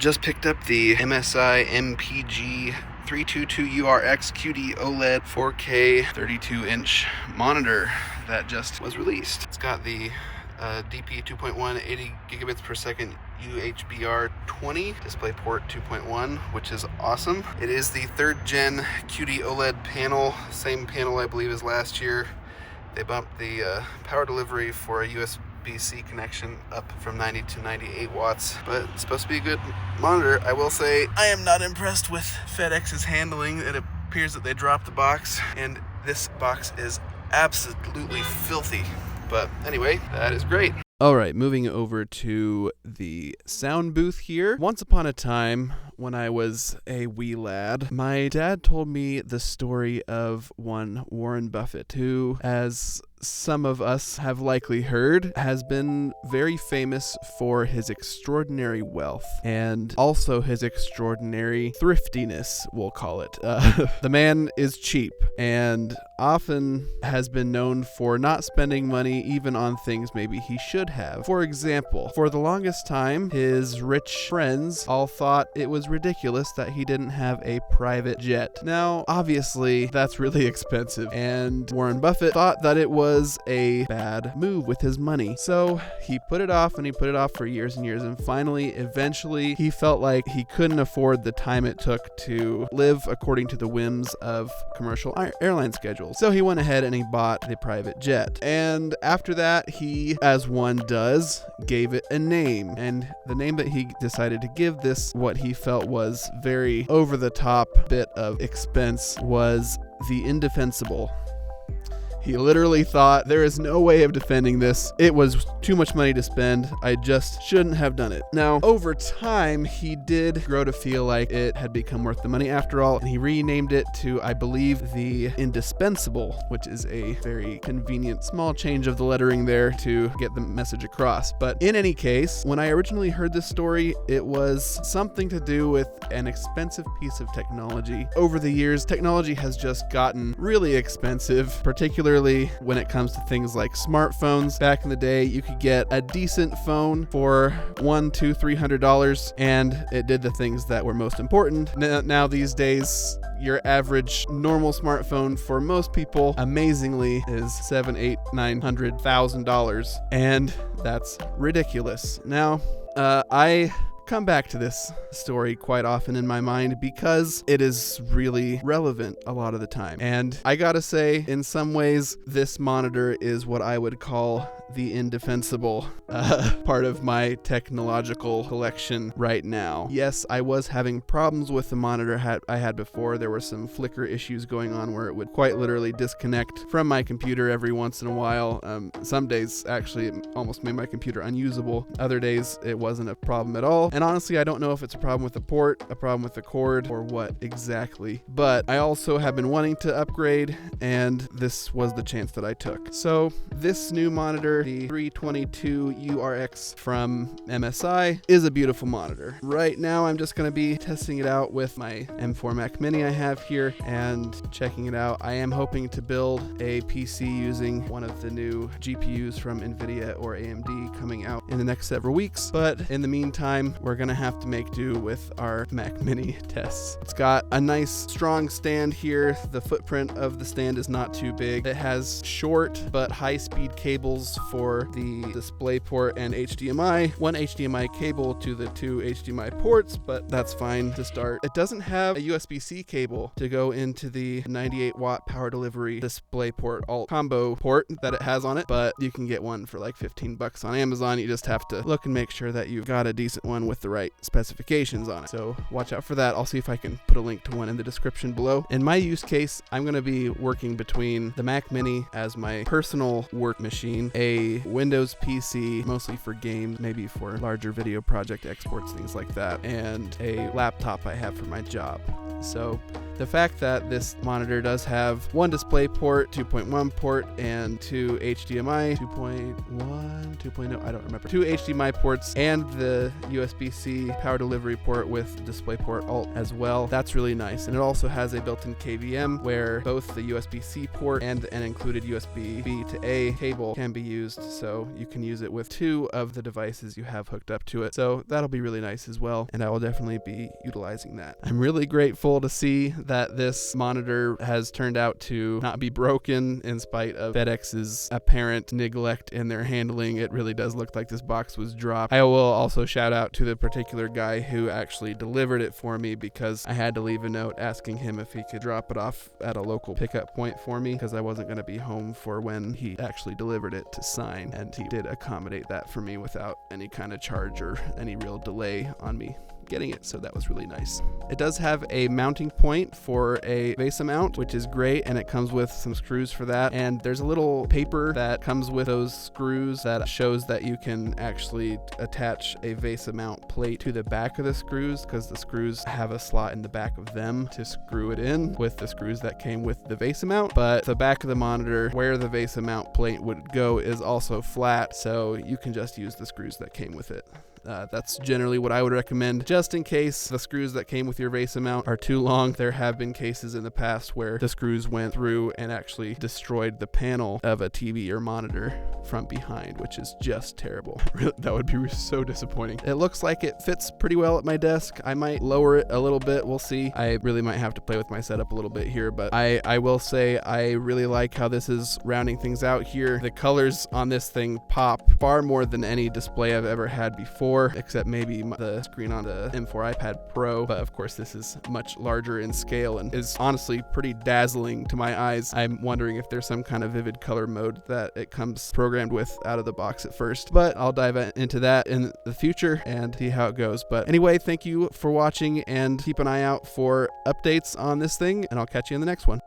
Just picked up the MSI MPG 322URX QD-OLED 4K 32-inch monitor that just was released. It's got the DP 2.1 80 gigabits per second UHBR 20 DisplayPort 2.1, which is awesome. It is the 3rd gen QD-OLED panel, same panel I believe as last year. They bumped the power delivery for a USB-C connection up from 90 to 98 watts, but it's supposed to be a good monitor. I will say I am not impressed with FedEx's handling. It appears that they dropped the box, and this box is absolutely filthy. But anyway, that is great. All right, moving over to the sound booth here. Once upon a time, when I was a wee lad, my dad told me the story of one Warren Buffett, who, as some of us have likely heard, has been very famous for his extraordinary wealth and also his extraordinary thriftiness, we'll call it. The man is cheap and often has been known for not spending money even on things maybe he should have. For example, for the longest time, his rich friends all thought it was ridiculous that he didn't have a private jet. Now, obviously, that's really expensive, and Warren Buffett thought that it was a bad move with his money. So he put it off, and he put it off for years and years, and finally, eventually, he felt like he couldn't afford the time it took to live according to the whims of commercial airline schedules. So he went ahead and he bought the private jet. And after that, he, as one does, gave it a name. And the name that he decided to give this, what he felt was very over-the-top bit of expense, was the indefensible. He literally thought, there is no way of defending this. It was too much money to spend. I just shouldn't have done it. Now, over time, he did grow to feel like it had become worth the money after all, and he renamed it to, I believe, the Indispensable, which is a very convenient small change of the lettering there to get the message across. But in any case, when I originally heard this story, it was something to do with an expensive piece of technology. Over the years, technology has just gotten really expensive, particularly when it comes to things like smartphones. Back in the day, you could get a decent phone for $100, $200, $300, and it did the things that were most important. Now these days, your average normal smartphone for most people, amazingly, is $700, $800, $900,000, and that's ridiculous. Now, I come back to this story quite often in my mind because it is really relevant a lot of the time. And I gotta say, in some ways, this monitor is what I would call the indefensible part of my technological collection right now. Yes, I was having problems with the monitor I had before. There were some flicker issues going on where it would quite literally disconnect from my computer every once in a while. Some days, actually, it almost made my computer unusable. Other days, it wasn't a problem at all. And honestly, I don't know if it's a problem with the port, a problem with the cord, or what exactly. But I also have been wanting to upgrade, and this was the chance that I took. So this new monitor, the 322URX from MSI, is a beautiful monitor. Right now, I'm just going to be testing it out with my M4 Mac Mini I have here and checking it out. I am hoping to build a PC using one of the new GPUs from NVIDIA or AMD coming out in the next several weeks. But in the meantime, we're going to have to make do with our Mac Mini tests. It's got a nice strong stand here. The footprint of the stand is not too big. It has short but high-speed cables for the DisplayPort and HDMI. One HDMI cable to the 2 HDMI ports, but that's fine to start. It doesn't have a USB-C cable to go into the 98 watt power delivery DisplayPort alt combo port that it has on it, but you can get one for like $15 on Amazon. You just have to look and make sure that you've got a decent one with the right specifications on it. So watch out for that. I'll see if I can put a link to one in the description below. In my use case, I'm going to be working between the Mac Mini as my personal work machine, a Windows PC, mostly for games, maybe for larger video project exports, things like that, and a laptop I have for my job. So the fact that this monitor does have one display port, 2.1 port, and two HDMI 2.1, 2.0, I don't remember, two HDMI ports, and the USB-C power delivery port with DisplayPort Alt as well. That's really nice. And it also has a built-in KVM where both the USB-C port and an included USB-B to A cable can be used, so you can use it with two of the devices you have hooked up to it. So that'll be really nice as well, and I will definitely be utilizing that. I'm really grateful to see that this monitor has turned out to not be broken in spite of FedEx's apparent neglect in their handling. It really does look like this box was dropped. I will also shout out to the particular guy who actually delivered it for me, because I had to leave a note asking him if he could drop it off at a local pickup point for me, because I wasn't going to be home for when he actually delivered it to sign, and he did accommodate that for me without any kind of charge or any real delay on me getting it, so that was really nice. It does have a mounting point for a VESA mount, which is great, and it comes with some screws for that, and there's a little paper that comes with those screws that shows that you can actually attach a VESA mount plate to the back of the screws, because the screws have a slot in the back of them to screw it in with the screws that came with the VESA mount, but the back of the monitor where the VESA mount plate would go is also flat, so you can just use the screws that came with it. That's generally what I would recommend, just in case the screws that came with your VESA mount are too long. There have been cases in the past where the screws went through and actually destroyed the panel of a TV or monitor from behind, which is just terrible. That would be so disappointing. It looks like it fits pretty well at my desk. I might lower it a little bit. We'll see. I really might have to play with my setup a little bit here, but I will say I really like how this is rounding things out here. The colors on this thing pop far more than any display I've ever had before, except maybe the screen on the M4 iPad Pro, but of course this is much larger in scale and is honestly pretty dazzling to my eyes. I'm wondering if there's some kind of vivid color mode that it comes programmed with out of the box at first, but I'll dive into that in the future and see how it goes. But anyway, thank you for watching, and keep an eye out for updates on this thing, and I'll catch you in the next one.